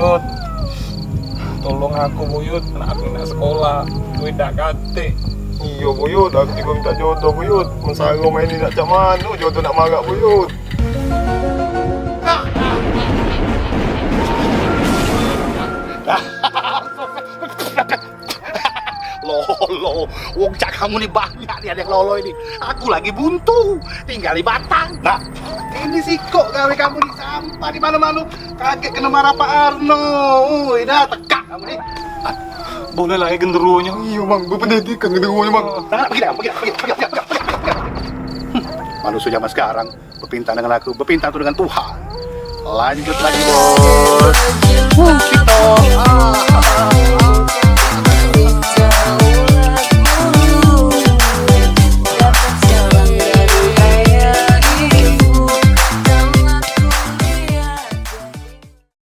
Buyut. Tolong aku Buyut, aku nak sekolah, duit tak kate. Iya Buyut, aku juga minta jodoh Buyut. Mensara main ni nak macam mana, jodoh nak marah Buyut. Lolo, wong cak kamu nih banyak nih ada yang lolo ini. Aku lagi buntu, tinggal di Batang. Nah, ini sih kok gawe kamu di sampah di mana-mana. Kaget kena marah Pak Arno. Dah tekak kamu nih. Boleh lah ya genderuwonya. Iya bang, berpendidikan genderuwonya bang. Nah, pergi. Manusia zaman sekarang berpintar dengan aku, berpintar itu dengan Tuhan. Lanjut lagi bos. Kita